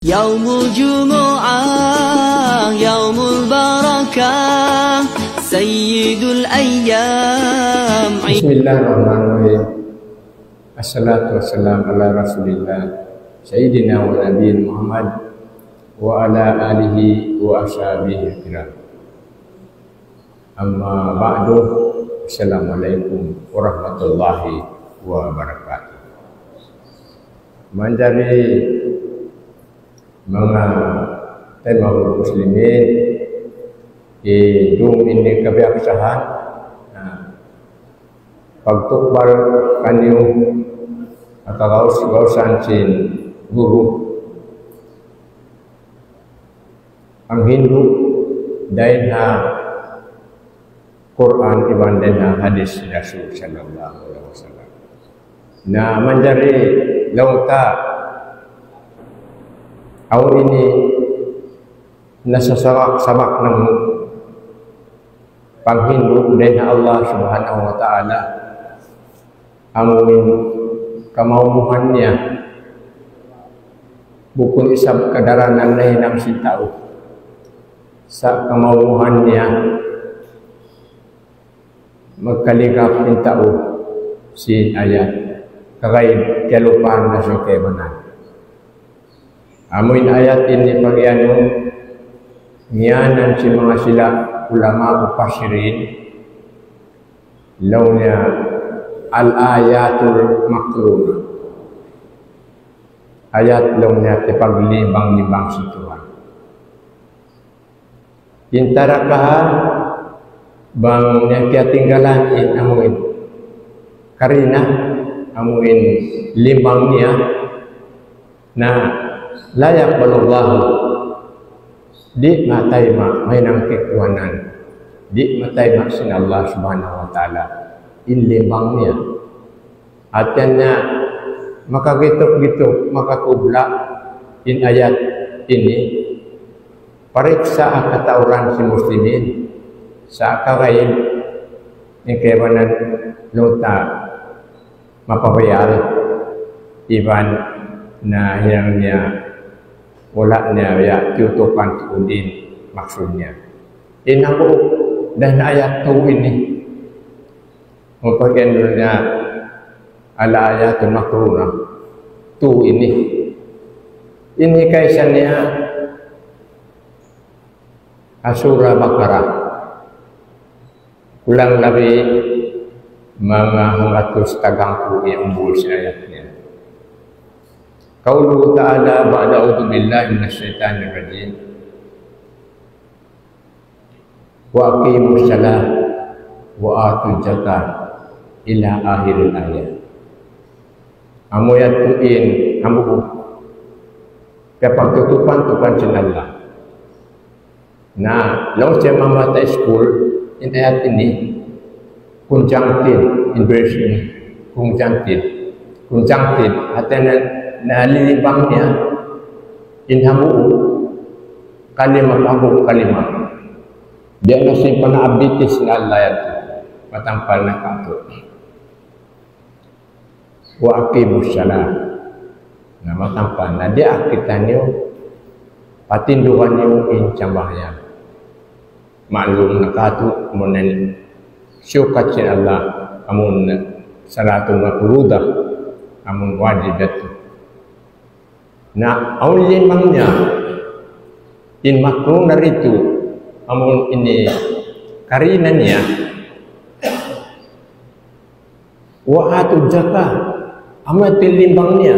Yaumul Jumu'ah, Yaumul Barakah, Sayyidul Ayyam. Bismillahirrahmanirrahim. Assalatu wassalamu ala Rasulillah Sayyidina wa Nabiyin Muhammad wa ala alihi wa ashabihi kiram. Amma ba'du. Assalamualaikum warahmatullahi wabarakatuh. Menjadi mga tema muslimin dung ini kebiasaan pagtukbal kanyo atau gausan sin guru ang Hindu dahil na Quran iban din na hadis Rasul sallallahu alaihi wasallam na menjadi lauta awal ini nasa sabak ng panghindu din Allah subhanahu wa ta'ala amuin kamaumuhan niya bukod isang kadaranan na hinang si tao sa kamaumuhan niya magkaligap ng tao si ayat kagay kalupahan na siya kebanan. Amoin ayat ini bagian ngianan si mga sila ulama mufasirin launya al-ayatul makrumah ayat launya tepaglibang-libang situan intarakah bang yang tinggalan in amuin karina amuin limbang niya na layak balullahu di matai may nang kekuanan di matai sin Allah subhanahu wa ta'ala inlimbang niya atanya makagitok-gitok makakubla in ayat ini pariksa katauran si muslimin sa kagayin yung kewanan luta mapabayal iban na yang niya wala niya ya tutupan tudin maksudnya inaku dan ayat tu ini mungkin niya ala ayatul makrumah tu ini kaisannya Surah Baqarah ulang lebih mga 130 yang umbul si ayatnya. Qauluhu ta'ala ba'da a'udzu billahi minasyaitonir rajim. Wa aqimus shalah wa atuz zakah ila akhiril ayat. Amu yatuin amu kapag tutupan sin Allah. Nah, law siya mamata school in ayat ini kunjangtin in verse ini kunjangtin hatanan na lilibangnya inhamu kalimat dia nasi panabitis na Allah yan matampal na kato wa aqimus shalah na matampal na dia kita niyo patinduhan niyo in cambahayan maklum na kato munan syukat sin Allah amun salatul mafrudah amun wajibat na awal limangnya in makrum itu amun ini karinannya wa atu zakah amat limbangnya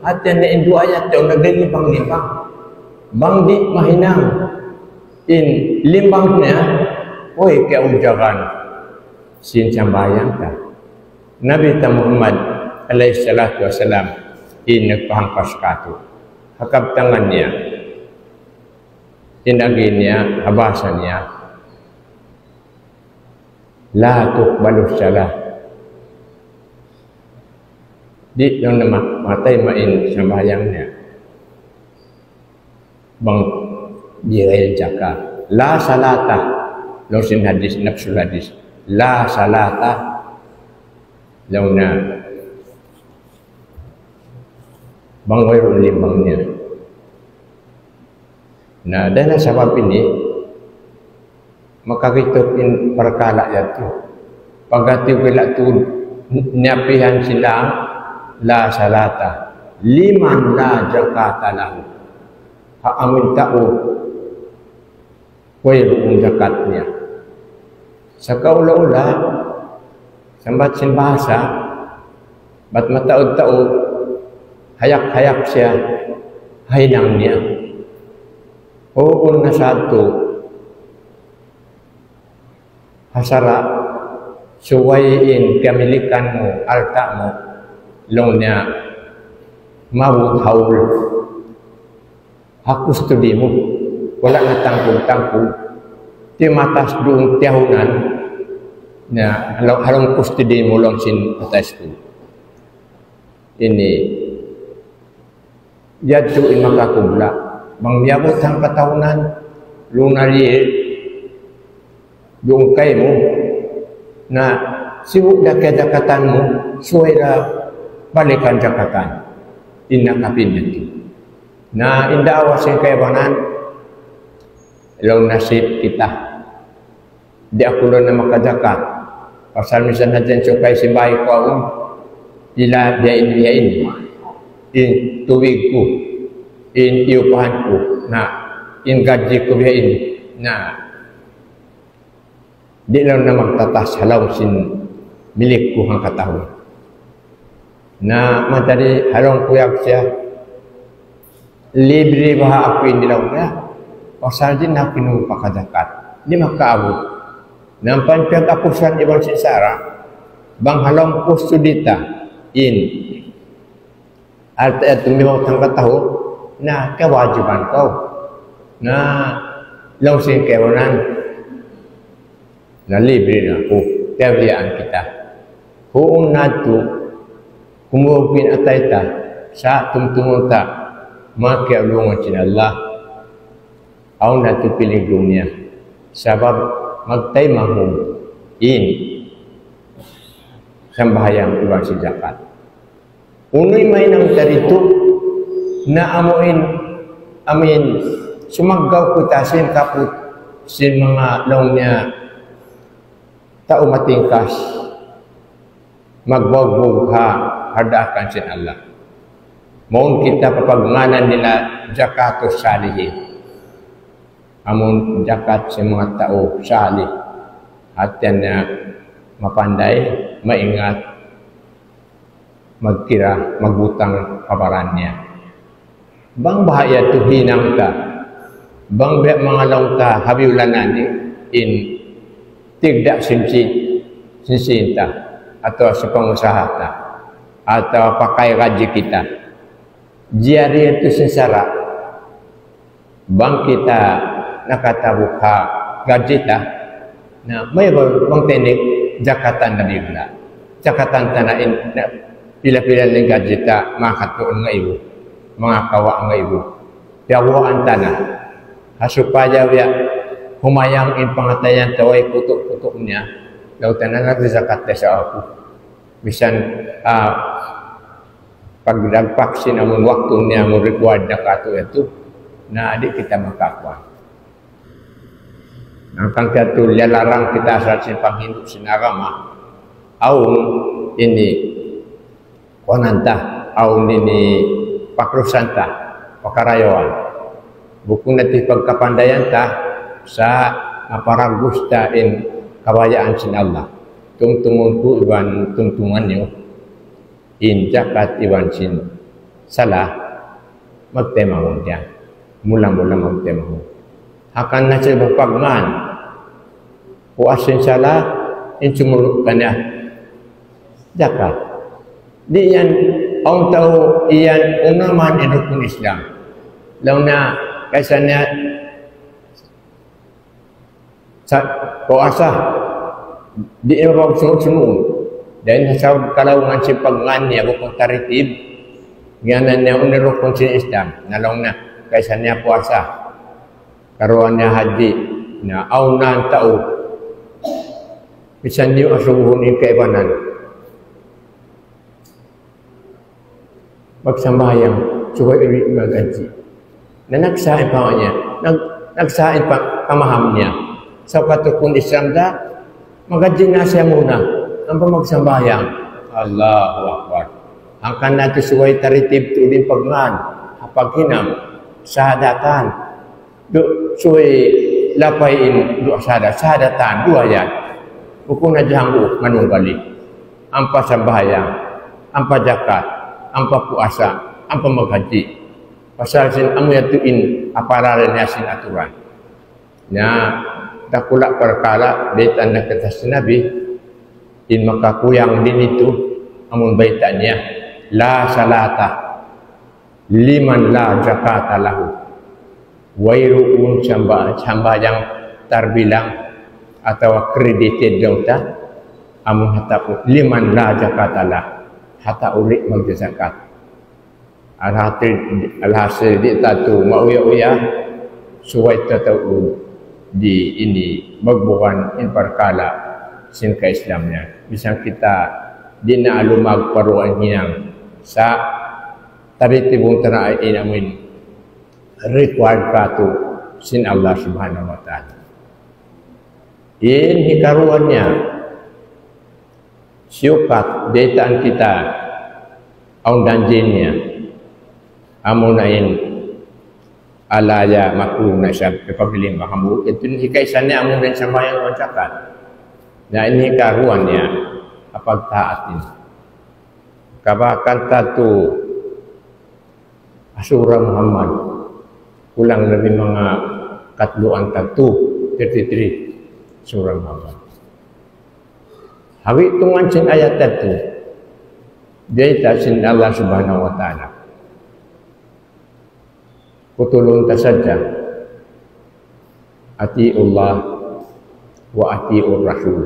hatinya in dua ayat yang naglilimbang bang di mahinang in limbangnya oi keujagan sin sambayang ta Nabi Muhammad alaihi salatu wasalam in nagpahangkas kato hakab tangan niya tinagin niya habasan niya la tuqbalu shalah di nang matay main sambayang niya bang birayal zakah la salata lausin hadis nafsul hadis la salata launa bang wairul limbangnya Nah, dan sebab ini maka kita in perkala itu pagati bila tu nyapihan silang la salata liman la zakata lahu. Hak amin ta'u kuih zakatnya. Sakaula-ula sambat sin bahasa bat mata'u hayak-hayak siya hainang niya. Uun na satu hasara suwayin kamilikanmu, artamu, longnya mabut haul hakus studimu wala na tangkung-tangkung ti matas duung tiyahunan na halong kustudimu long sin atas tu ini yaduin makakubla mangyabot ang katahunan lunari yung kay mo na sibuk na kaya jakatanmu suway na balikan jakatan inakapin nito na indaawas yung kayabanan ilaw nasib kita di ako doon na makajakat pasal misan na dyan sukay si bahay ko ako ila biyain in tuwig ko in iupahan ko na in gaji ko biyain na di lang na magtatas halaw sin milik ko ang katahon na matari halong kuyak siya libre baha ako inilaw na pasal din na pinupakajakat di makaabot nampan piyag-apusan ibang sinsara bang halong kustudita in at tumimang ang katahon na kawajiban ko na lang sin kewanan na libre na po kayaan kita huong nato kumupin atay ta sa tungtungon ta makialungan sin Allah aw nato piligong niya sabab magtay mahum in sambahayang ibang si zakat unoy may nang tarito na amin sumagaw ko tasin kaput sin mga long niya tao matingkas magbagbog ha hadakan sin Allah maun kita papagnganan nila zakatus salihin amun zakat sa mga tao salih hatian na mapanday maingat magkira magbutang kabaran niya bang bahaya tu hinang ka bang mga law ta habiulanan in tigdak sinsinta atau sa pangusaha ta atau pakai gaji kita jari itu sinsara bang kita nakatabuka gaji ta na may bang tenik jakatan na bigla jakatan tanain na pila-pila ng gaji ta makatuon nga ibu mga kawa nga ibu yawaan tanah supaya ya humayang in pangatayan taway putok-putoknya lautan na zakat sa ako bisan pagdagpaksin amon waktu niya mo required na kato ito na adik kita makakuha nang kangkatu larang kita asal sin panghindu sin agama aun ini konanta aun ini pakrusanta pakarayawan bukun nanti pagkapandayan ta sa aparagustain kabayaan sin Allah tungtungunku iban tungtungan nyo in zakat iban sin salah magtemahon dyan mula-mula magtemahon akan na siya pagman puasin salah in sumulok ka na zakat di yan ang tao iyan unaman inukun Islam law na kaysa niya sa puasa di ibang sunod-sunod dahil sa kalawang si pagngan niya bukong taritib nganan niya unirukong si Islam nalong na kaysa niya puasa karuan niya haji na aunan tao bisan niyo asubuhon yung kaibanan magsambayang suway ulit magaji Na nagsain pa niya. Nagsain pa pamahamnya. Sa katukun Islam da, magajin na siya muna. Ang pamagsambayang. Allahu Akbar. Ang kanatu suway taritib tulin pagman. Hapaghinam. Sahadatan. Suway lapayin dua sahadatan. Dua yan. Bukun na janggu manunggali. Ang pasambayang. Ang pajakat. Ang papuasa. Ang pamaghaji. Pasal sin amu yatuin apararan yasin aturan. Na takulak perkara baitan nak kata Nabi in makakuyang din itu amun baitannya la salata liman la zakata lahu wairuun camba yang terbilang atau credited dauta amun hata liman la zakata lah hata urik magzakat alhasil di tatu mauya-uya suway tatau di ini magbukan in perkala sin ka Islamnya. Bisa kita di na alumag paruan hinang sa taritibong tanaay inamin required ka to sin Allah Subhanahu wa ta'ala. In hikaruannya siukat betaan kita ang danjinnya amunain alaya maklum na siya pagpiling makamu ito hikaisannya amun rin sa mayang wancakan na ini karuan niya apagtaatin kabakan tatu Asura Muhammad kulang lebih mga katluan tatu 33 Asura Muhammad hawi tungan sin ayat tatu dia sin Allah Subhanahu wa ta'ala kutulun tasadja atiullah wa atiur rasul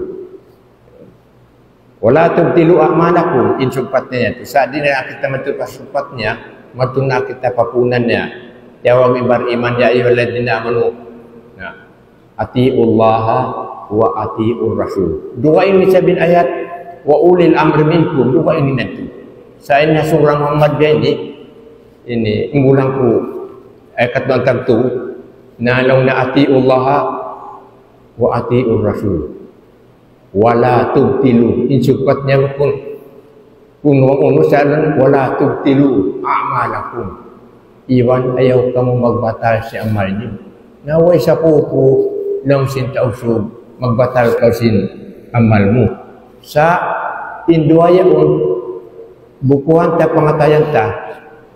wala tubtilu a'malakum in supatnya itu saat ini kita metu pasupatnya matuna kita papunannya jawab ibar iman ya ayyuhalladzina amanu nah atiullah wa atiur rasul dua ini sabin ayat wa ulil amri minkum dua ini nanti saya surah Muhammad ini ngulangku ayat tertentu na law na atiullah wa atiur rasul wala tubtilu insupatnya pun unusalan wala tubtilu a'malakum iwan ayaw kamu magbatal si amalnya naway sa pupo lang sin tausub magbatal ka sin amalmu sa induaya bukuhan ta pangatayan ta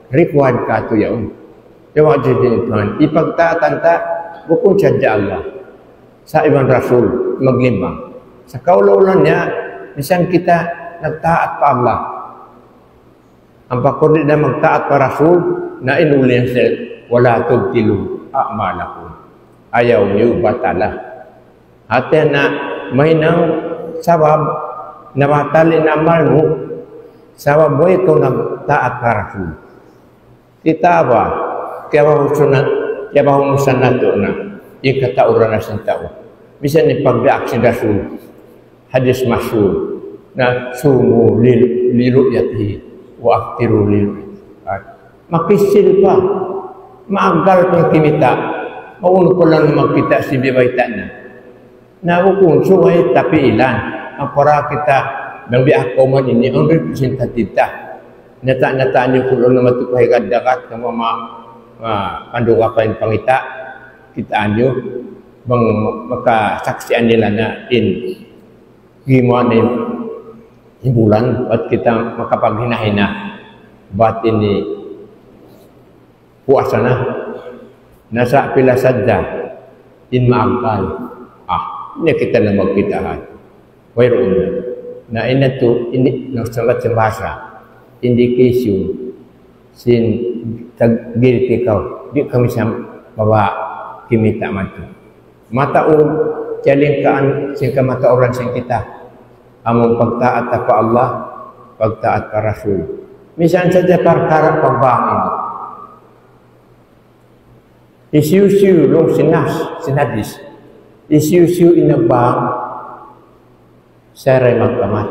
required ka to yaon jawab jadi Tuhan ipagtaatan ta bukun sadya Allah sa ibang rasul maglimbang sa kaulaulan niya bisan kita nagtaat pa Allah ang pakulit na magtaat pa rasul na inulin sa wala tubtilu a'malakum ayaw niyo batala hati na mahinang sabab na batalin amal mo sabab mo ito nagtaat pa rasul kita ba kaya bahusan na ito na yung katauran na sa tao. Bisa ni pagdaak si Rasul, hadis masyhur na sumu liruyatihi wa aktiru liruyatihi. Makisil pa, maagal pang kimita, maunod ko lang magkita si bibayta na. Naukun suway tapi ilan, ang para kita nang biako man ini ang representative ta. Nata-nata niyo kung ano matukahay kadakat ng mga panduga pa yung pangita kita anyo bang makasaksian nila na in gimo na himbulan at kita makapaghina-hina bat ini puasa na nasa pilasadda in maangkal ini kita na magkitahan mayroon na inato ini nagsalat sa bahasa indication sin tagirti kau di kami sam bawa kimita matu mata jalingkaan sing ka mata orang sing kita among pagtaat ka Allah pagtaat ka Rasul misan saja perkara pembangin isu-isu long sinadis isu-isu inabang saray magkamat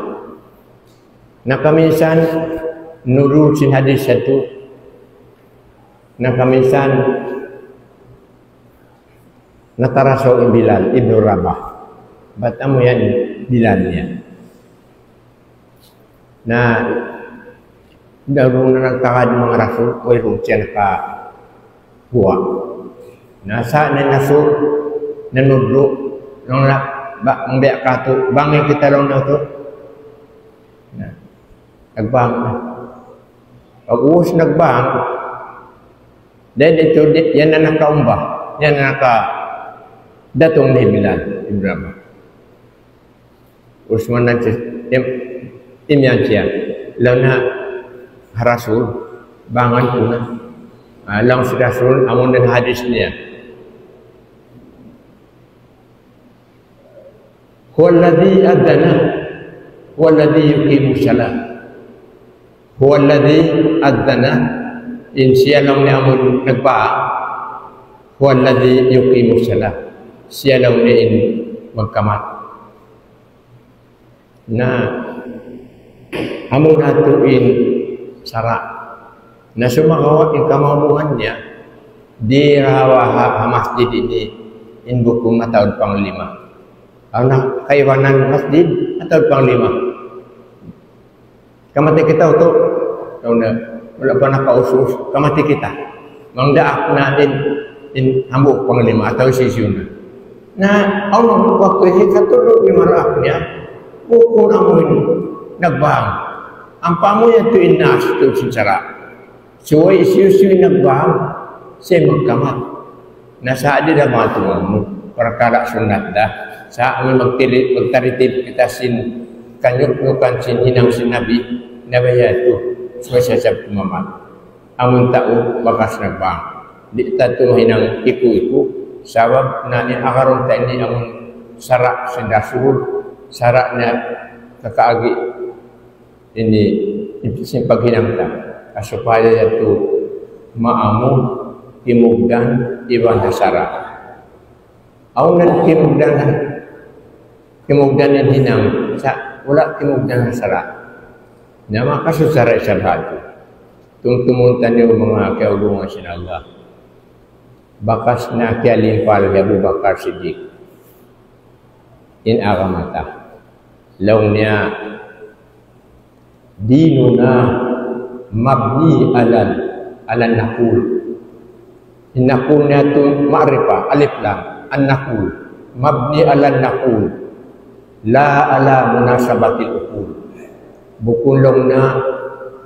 nakaminsan nurul sin hadis satu na kaminsan nataraso Bilal ibnu Rabah batamu yan Bilalnya. Nah darung nagtakad mga rasul o irunsiyan ka buwa. Nasa na naso nanudlo nung ba ang biyak kato bangin kita lang na to. Nagbang pag-uwas nagbang dahil ito yan na nakaumbah, yan na datong ni Bilal ibn Rabah. Usman na imyan siya law na Rasul bangan ko na lang si Rasul amon ng hadis niya huwaladhi adana huwaladhi yuqimu salat huwaladhi adana in siya lang ni amon nagbaa huwaladhi yuqimu salat siya lang ni in magkamat na amon natuin sara na sumakawa yung kamamuhan niya di rawa masjid ini in bukum na taon pang 5 ang kaiwanan masjid na taon pang 5 kamati kita ito wala pa nakausus kamati kita mangdaak na in hambuk pang 5 atau sisyon na Allah waktu katulog yung maraak niya bukum amoy nagbang ang pamuya ito inas ito sinsara. So, isu-isu nagbang siya magkamat. Nasa adi na mga tumamo perkara sunat dah. Sa amin magtaritip kita sin kanyuk-nyukan sin hinang sin Nabi nabaya ito. So, siya sa tumamat. Amun tao bakas nagbang. Di tato hinang iku-iku. Sabab na ni akaron tayo ni amun sarak sin Rasul. Sarak na kakaagi ini ipisin paghinamta supaya itu maamu kimugdan iwan nasara aunan kimugdan yang hinam sa wala kimugdan nasara na makasusara isabatu tungtumuntan yung mga kaulungan sin Allah bakas na kialimpal Abu Bakar Siddiq in agamata law niya dinuna mabni alal naqul innaqul niatu ma'rifah alif lam an-naqul mabni alal naqul la ala munasabatil uqul bukulong na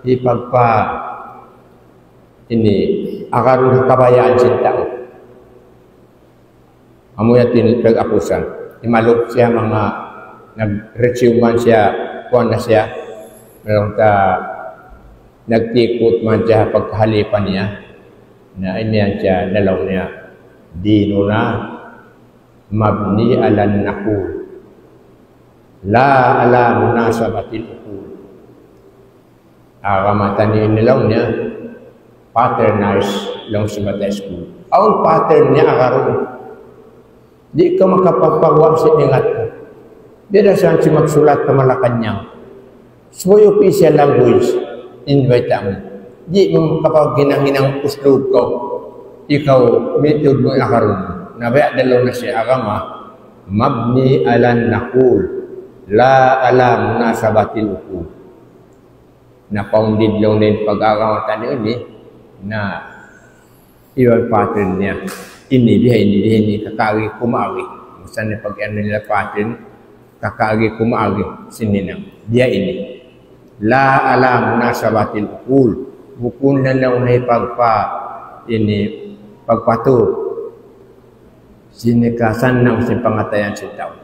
ipagpa ini agar kabayaan sintao amuyatin pag-apusan imalok siya mga nag-resuman siya kuwan na siya meron ka nagtikot man siya pagkahalipan niya na iniyan siya dalaw niya dinuna mabni alan naqul la ala munasabatil uqul agamatan nilaw niya patternized lang sa mata school ang pattern niya akaroon di ka makapagpagawa sa ingat ka di na saan si magsulat ka Malacanang so yung official language invite mo di mo kapag ginanginang uslub ko ikaw method mo akaroon nabaya dalaw na siya agama mabni alan naqul la ala munasabatil uqul na founded lang din pag-agamatan ini na iwan pattern niya ini kakagi kumagi misalnya pag-ano nila pattern kakagi kumagi sininang dia ini la ala munasabatil uqul bukun na naunay pagpato sinikasan ng simpangatayan si tao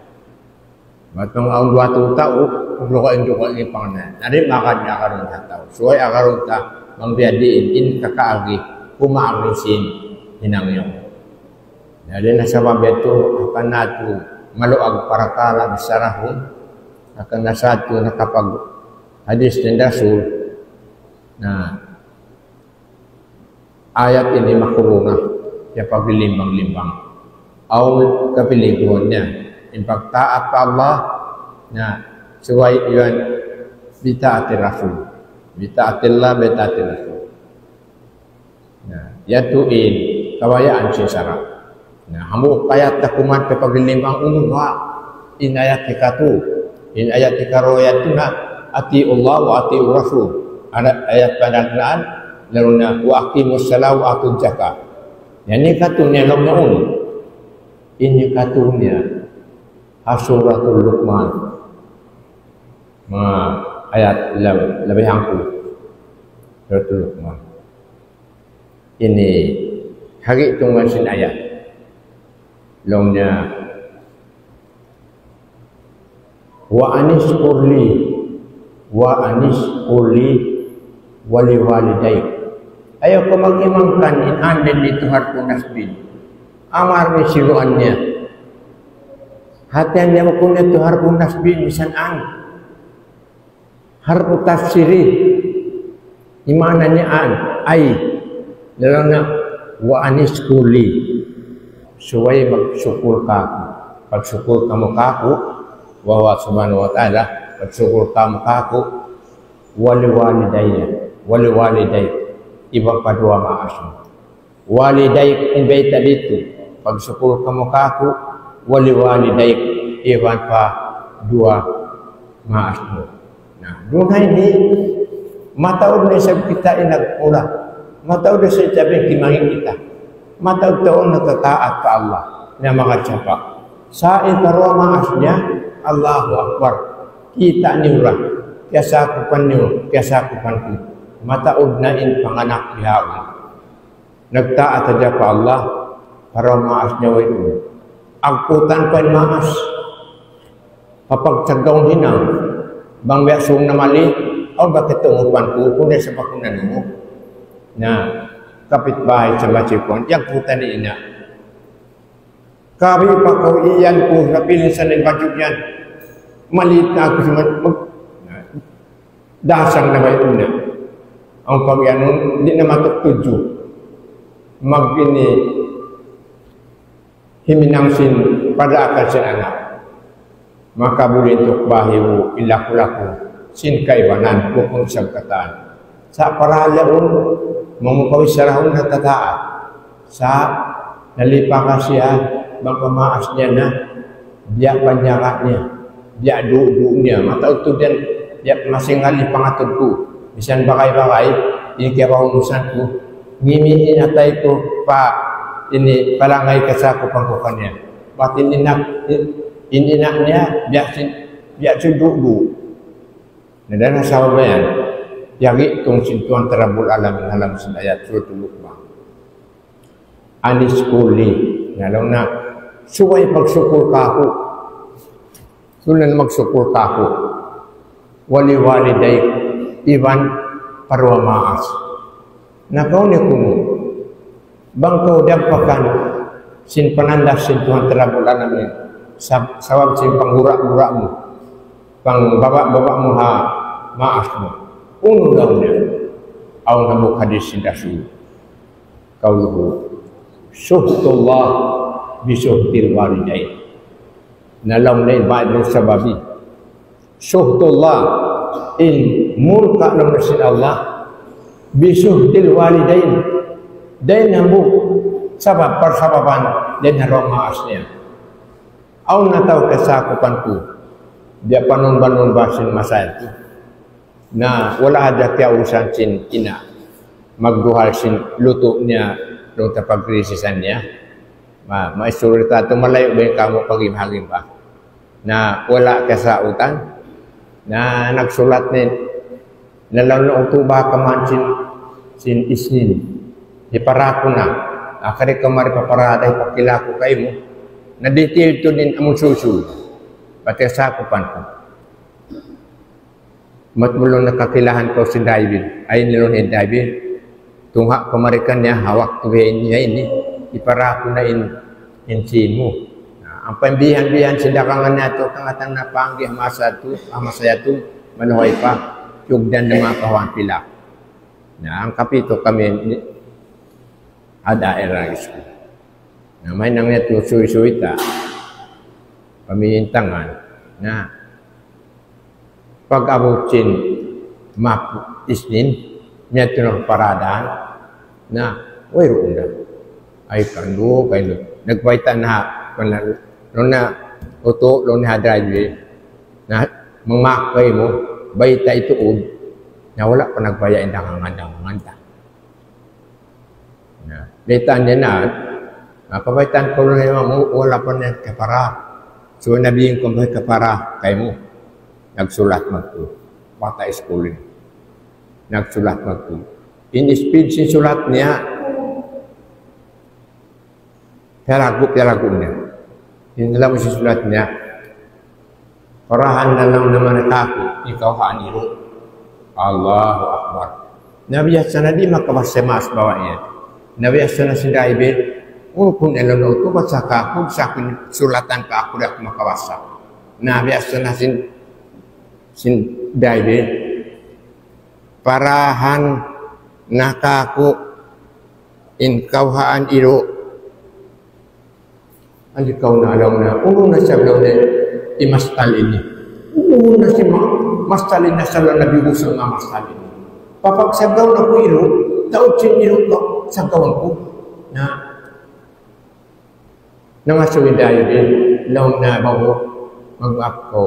matong ang 2 tao dukain ni panganan ari makan niya karon sa tao suway akaron ta mangbiadiin in kakaagi kumaagi sin hinangyo dali na sa mabeto akan nato maluag parakala bisarahon akan nasato na kapag hadis ng Rasul na ayat ini makuruna ya paglimbang-limbang aw kapiliguan niya in pagtaat pa Allah na suway iwan bitaatir Rasul bitaatillah bitaatir Rasul na yatuin kawayaan siya sarap Nah, hamu ayat takuman ke paglilimang unwa in ayatika tu in ayatika royatuna ati Allah wa ati Rasul. Ada ayat pandangan laruna wa aqimus salat wa atuz zakat. Yani katunya lomnaun. Ini katunya Suratul Luqman. Ayat lebih angku. Suratul Luqman. Ini hari tunggal sin ayat. Longnya wa anis kurli wali walidayk. Ayo kau mengimamkan in anden di Tuhan punasbin. Amar ni siluannya. Hatiannya makunya Tuhan punasbin misan an. Harfu tafsiri. Imananya an. Ay. Dalam nak wa anis kurli. Supaya bersyukur kaku. Bersyukur kamu kaku. Wa subhanahu wa ta'ala. Bersyukur kamu kaku. Wali walidayk. Iba padua ma'asmu. Walidayk in baita itu. Bersyukur kamu kaku. Wali walidayk. Iban pa dua ma'asmu. Nah, dua ini. Mataud na sa kita inagpula. Mataud na sa sabi kimangin kita. Mataud taon na tataat pa Allah. Na mga tsapa. Sa itarwa ma'asnya. Allahu Akbar. Kita niura. Kiasa kupan niyo. Kiasa kupan ku. Mataud na in panganak bihaon. Nagtaat aja pa Allah. Para maasnya wa itu. Agputan pa maas. Papagtsagaw hinang. Bang biasong na mali. O bakit tungupan ko? Kung sa pakunan mo. Na kapitbahay sa Machipon. Yang putan ni ina. Kami pa iyan ko. Napilin sa nilbadyo yan. Maliit na ako sa dasang na may una. Ang pag-ianon, hindi na matutudyo. Mag-ini himinangsin pada akan sin anak. Maka bulintok bahiwo ilaku-laku sin kaibanan bukong sagkataan. Sa paralaon, mamupawisarahon na tataat. Sa nalipaka siya, bang pamaas niya na, biyak panyakat niya, biyak dudu niya, matauto din, biyak masingali pangatod ko. Bisan bakay-bakay, ini kaya pahunusan ko, ngimiin atay ko pa, ini palangay kasako pangkukan niya. Ba't ininak niya, biyak dudu. Nadana sa ba yan? Yagi itong sintuan terabul alam alam sa ayat Suratul Luqman. Anis kuli. Ngalaw na, suway pagsukur ka ako. Sunan magsukur ka ako. Wali-waliday, iban parwa maas. Nakaw niya kuno. Bangkaw dampakan, sin panandas sintuan terabul alam niya. Sawab sin panggura-gura mo. Pangbaba-baba mo ha, maas mo. Unong daw niya, ang namuk hadis sindasu. Kauluhu, suhtullah bisuhtil walidain. Nalam na ibadong sababi. Suhtullah in murka ng nasin Allah bisuhtil walidain. Dahil namuk sabab persababan dan harong maas niya. Ang nataw kasakupan ko, dia panon-banon basin masa itu. Na wala ada kaya urusan sin ina. Magduhal sin luto niya nung tapag-krisisan niya. Maisurita ito malayo ba yung kamo pag-imhagin pa. Na wala kasautan. Na nagsulat ni nalaw na utuba ka man sin isnin. Iparako na. Akari ka maripaparada ipakilako kayo mo. Na-detail to din among susul. Pati sakupan ko. Matmulong nakakilahan ko si David. Ay nilong ni David. Tungha pamarikan niya, hawak tuwiin niya ini. Iparako na insin mo. Ang pambihan-bihan sindakangan na ito, kangatang napanggi amasaya ito, manuhay pa. Yugdan na mga kawan pila. Na ang kapito kami, ada eragis ko. Na may nang ito suy-suy-ta. Pamiintangan na pag-abutin map isnin, niya ito ng paradaan na wayroon na. ay kandu kayo nagpaitan na na uto lo ni hadrajwe na mangmakay mo baita ituod na wala pa nagbayain dangangan ta na daytan niya na napabaitan ko na mo wala pa na kapara so nabihin ko may kapara kay mo nagsulat magto bata schooling nagsulat magto in speed sin sulat niya Teragup niya. Yung dalam susulat niya, parahan na lang naman ako, ikaw haaniro. Allahu Akbar. Nabiyasa na di makabasemas bawa niya. Nabiyasa na si Daibin, kung alam na ito, basta ka, kung sa akin sulatan ka ako na makabasa. Nabiyasa na si Daibin, parahan na kako, ikaw haaniro. Ang ikaw na alam na, na siya alam na imastal ini. Na siya mastalin na siya na bibusang nga mastalin. Papagsagaw na ko iro, taot siya iro ko, sagawan ko. Na nangasawin tayo din, laong na bago, mag-up ko.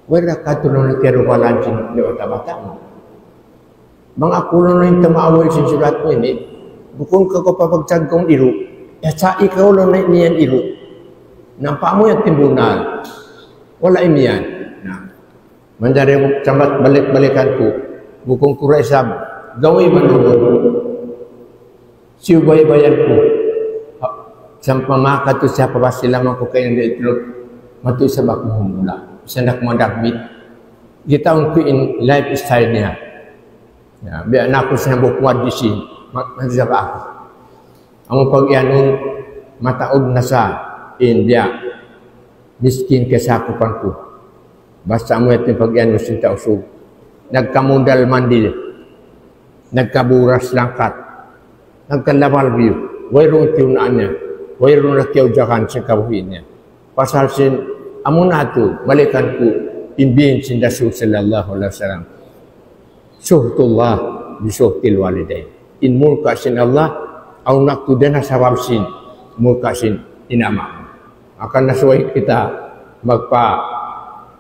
Wala ka tulong na kero walan siya na bata mo. Mga kulong na yung tamaawal siya sulat mo ini, bukong ka ko papagsagawang iro, ya sa ikaw lang na niyan iro. Nampak mo yung timbunal. Wala imiyan. Nah. Mandari mo sambat balik-balikan ko. Bukong kuray sab. Gawin manunod. Siubay-bayan ko. Sampai maka tu siapa pasti lama ko kayo hindi ito. Matu sa bakong humula. Sanak mo dagbit. Kita untuk in lifestyle niya. Ya, biar anak ko sa bukwad di sini. Magsaba ako. Ang pag-ianong mataog na sa India miskin kesakupan ko basta mo ito pag-ianong sinta usog nagkamundal mandil nagkaburas langkat nagkalabal view wairong tiyunaan niya wairong nakiyaw-jakan sa kabuhin niya pasal sin amo na ito balikan ko inbihin sin Rasul sallallahu alaihi wasallam suhtullah bisuhtil walidain in mulka sin Allah au nakudana sabab sin mulka sin inama akan nasuai kita magpa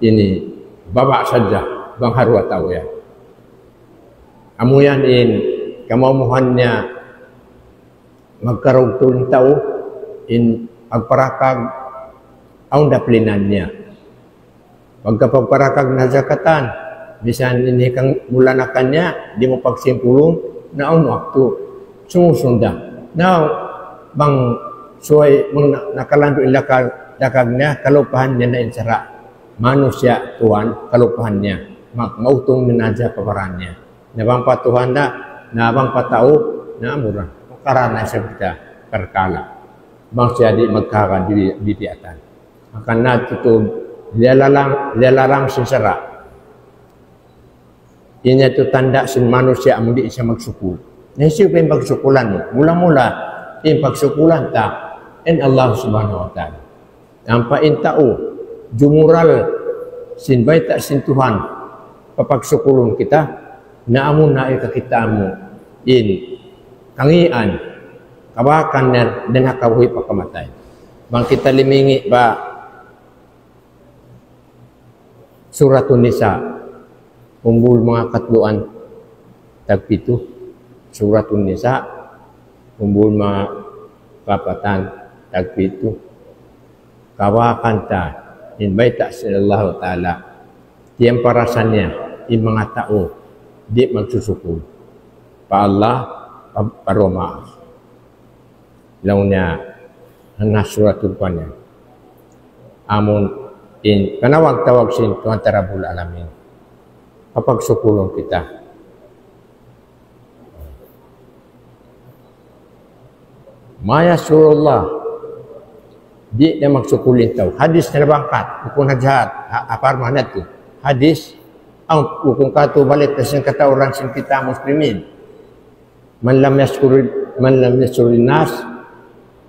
ini baba saja bang harwa tahu ya amuyan in kamamuhannya magkarog tulong tao in agparakag au daplinannya pagkapagparakag na zakatan bisan ini kang mulanakannya di mo pagsimpulong na ang waktu sumusundan. Now, bang suay mong nakalanto ilakag niya, kalupahan niya na insara. Manusia tuan, kalupahan niya. Mautong na nadya paparan niya. Nabang patuhan na bang patao, na murah. Karana sa kita, karkala. Bang siya di magkakan di tiatan. Akan na tutub, lialarang sinsara. Inya itu tanda sin manusia mudi isa magsukul. Nasi yung pagsukulan mo. Mula-mula, yung pagsukulan ta, in Allah subhanahu wa ta'ala. Nampain tao, jumural, sinbay ta sin Tuhan, papagsukulon kita, naamun na ikakita mo, in kangian, kabakan na dinakabuhi pagkamatay. Bang kita limingi ba, suratun nisa, umbul mga katluan, tagpito, Suratun Nisa umbul mga kapatan tagpito kawakan ta inbay ta sallallahu ta'ala tiyang parasannya in mga tao di magsusukul pa Allah paroma law niya ang nasuratul pa niya amon in kanawag-tawag sin tuwan tarabul alamin kapag sukulong kita Maya surullah di dia magsukulin tau hadis na bangkat kung hadhat apar mana tu hadis ang kung kato balik kasi kata orang sin kita muslimin man lam yashkurin nas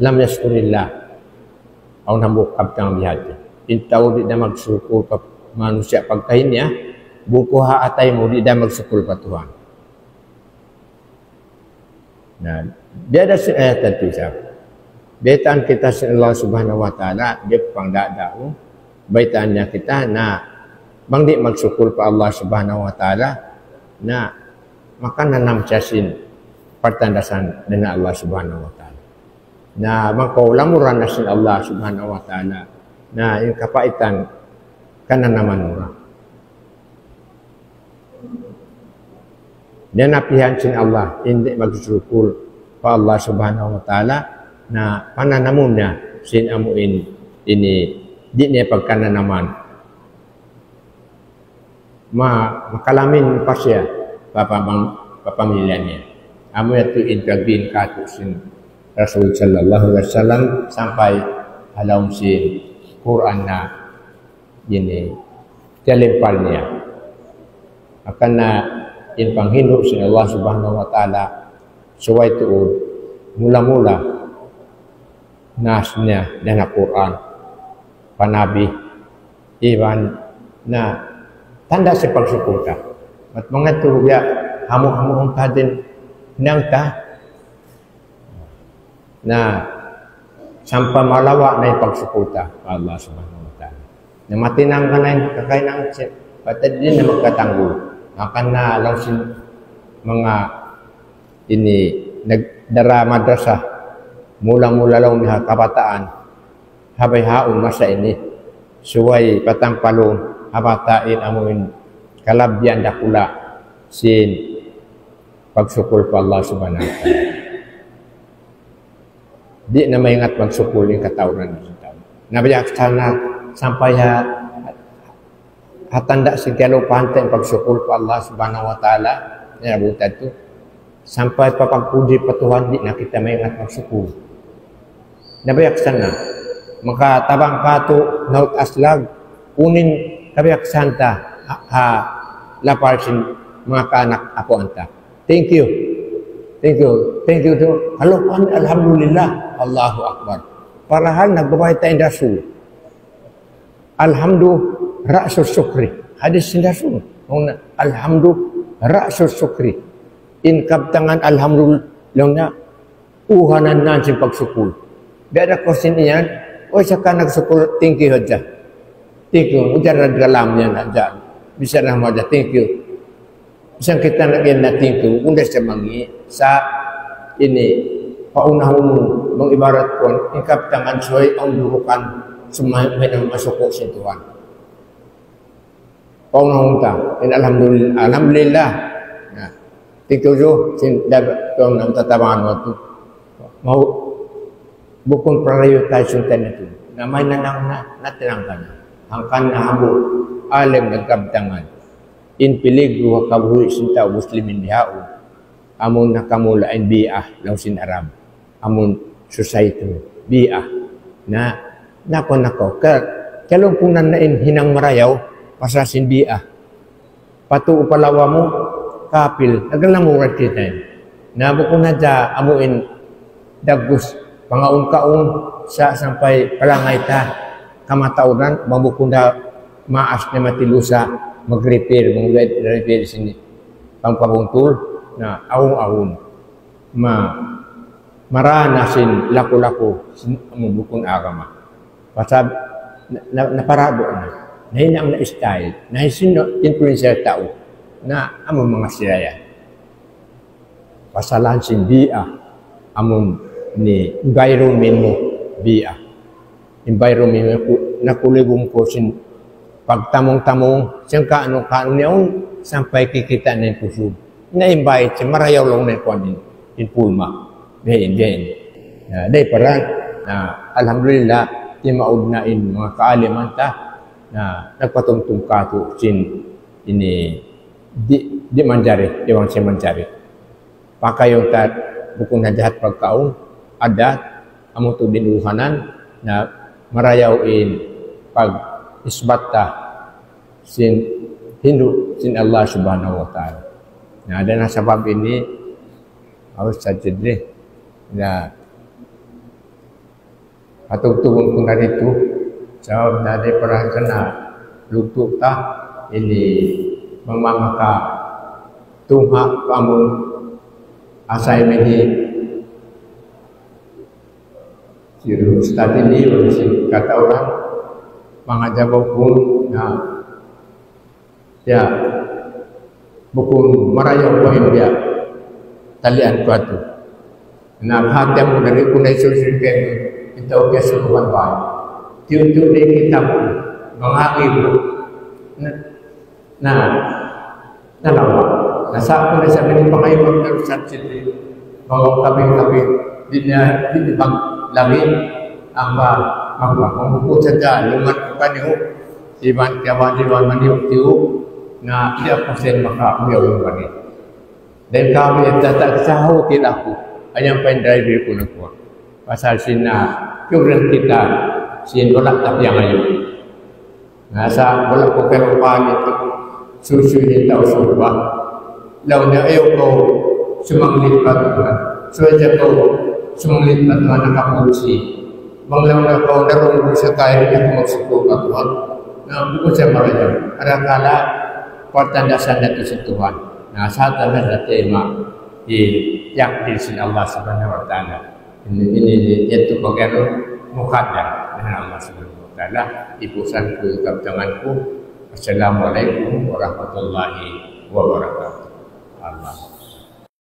lam yashkurillah aw nambuk abtang bihati intau di dia magsukul ka manusia pagkahinya buku ha atay mo di dia magsukul ka Tuhan. Nah, dia ada ayat tentu siapa. baitan kita sin Allah Subhanahu wa taala dia pang da'u baitannya kita na bang di magsyukur pa Allah Subhanahu wa taala na maka nanam casin pertandasan dengan Allah Subhanahu wa taala na makaulamuran na sin Allah Subhanahu wa taala na yung kapaitan kana naman murah dan napihan sin Allah hindi magsyukur pa Allah Subhanahu wa taala na pananamunnya sin amuin ini di niya pagkananaman makalamin pa siya papamilya niya amo yato intervene kato sin Rasul sallallahu alaihi wasallam sampai alam sin Quran na ini kalimpal niya akan na in panghindu sin Allah Subhanahu wa taala suway tuod mula-mula nasnya dan Al-Quran panabi iwan na tanda si pagsyukur ka at mga turugya hamu-hamu ang kadin nang ta na sampa malawa na yung pagsyukur ka Allah Subhanahu wa ta'ala na matinang ka na yung kakainang patad din na magkatanggol akan na lang sin mga ini nagdara madrasah mula-mula lang niya kabataan habay haon masa ini suway patang palong habatain amuin kalabyan dakula sin pagsyukur pa Allah Subhanahu wa ta'ala di na maingat pagsyukur yung katauran nabiyak sana sampai hatanda si kalupante pagsyukur pa Allah Subhanahu wa ta'ala nabutan to sampai papagpuji patuhan di na kita maingat pagsyukur nabayak sana maka tabang kato naut aslag unin kabayak santa lapar sin mga kaanak ako anta thank you to halo alhamdulillah Allahu akbar parahal nagbabay tayong rasul alhamdu ra'sul syukri hadis sin rasul alhamdu ra'sul syukri in kabtangan alhamdulillah na uhanan na sin pagsyukur. Ada question niyan, o saka nagsukul, thank you aja. Thank you, ujar dalam niyan aja. Bisa nama aja, thank you. Bisa kita lagi na thank you, unda sa mangi sa ini paunahon mengibarat pun ingkap tangan suai ang durukan semua yang masuk ke Tuhan. Paunahon ta, alhamdulillah. Nah, thank you jo, sin dapat tuang nam tatabangan waktu mau bukun prioritasyon tayo nito na may natinangkan hangkan na habo alam nagkabtangan in piligro kabuhi sinta muslimin dihao amon nakamulain biah lang sin Arab amon society biah na nako kalong kung nanain hinang marayaw pasasin biah patu upalawa mo kapil nagalamurat kita na bukun na dya amuin dagus pangaun-kaun sa sampai palangay ta kamataunan mabukunda maas na matilusa mag-repair sini pangpabungtul na awong-awong maranasin laku-laku mabukun agama pasab naparado na hinang na style na hisino influencer tao na among mga siraya pasalan sin biya among ni environment mo biya environment mo nakulibong ko sin pagtamong-tamong siyang kaano niya sampai kikita na yung puso na-invite siya marayaw lang na yung pulma dahin dahi para alhamdulillah di maudnain mga kaaliman ta na nagpatungtong kato sin ini di manjari di wang siya manjari pakayong ta bukong na jahat pagkaon ada amo to dinuhanan na marayawin pag isbatta sin Hindu sin Allah Subhanahu wa ta'ala. Nah, ada nasabab ini harus sajid na patugtugong kung narito sa na di parang kana lugtog ta ini mamamaka tungha pamong assignment Si Ustaz ini kata orang mengajar buku, ya buku merayau poin dia talian kuatu. Nah hati yang dari kunai susun kita oke suruhan baik. Tiup-tiup di kitab mengakhir. Nah lama. Nah saat pun saya beri pengayuan dari Ustaz Citi, kalau kami dia di bang lagi apa membuku saja lumat kepada iman kawan iman maniuk tiu na dia pasien maka beliau ini dan kami tak tahu kita aku hanya pendai diri pun aku pasal sina kemudian kita sin bolak tapi yang ayu nasa bolak koperopan itu susu ini tahu semua launya kau semanglit patuhan suaja kau semanglit patuhan akapuci mengelola kau darung sekali yang maksudku Tuhan. Nah, buku saya marahnya. Ada kala pertanda sanad itu Tuhan. Nah, saat ada tema di yang di sini Allah Subhanahu Wa Taala. Ini itu bagian mukaddam dengan Allah Subhanahu Wa Taala. Ibusanku, tanganku. Assalamualaikum warahmatullahi wabarakatuh. Allah.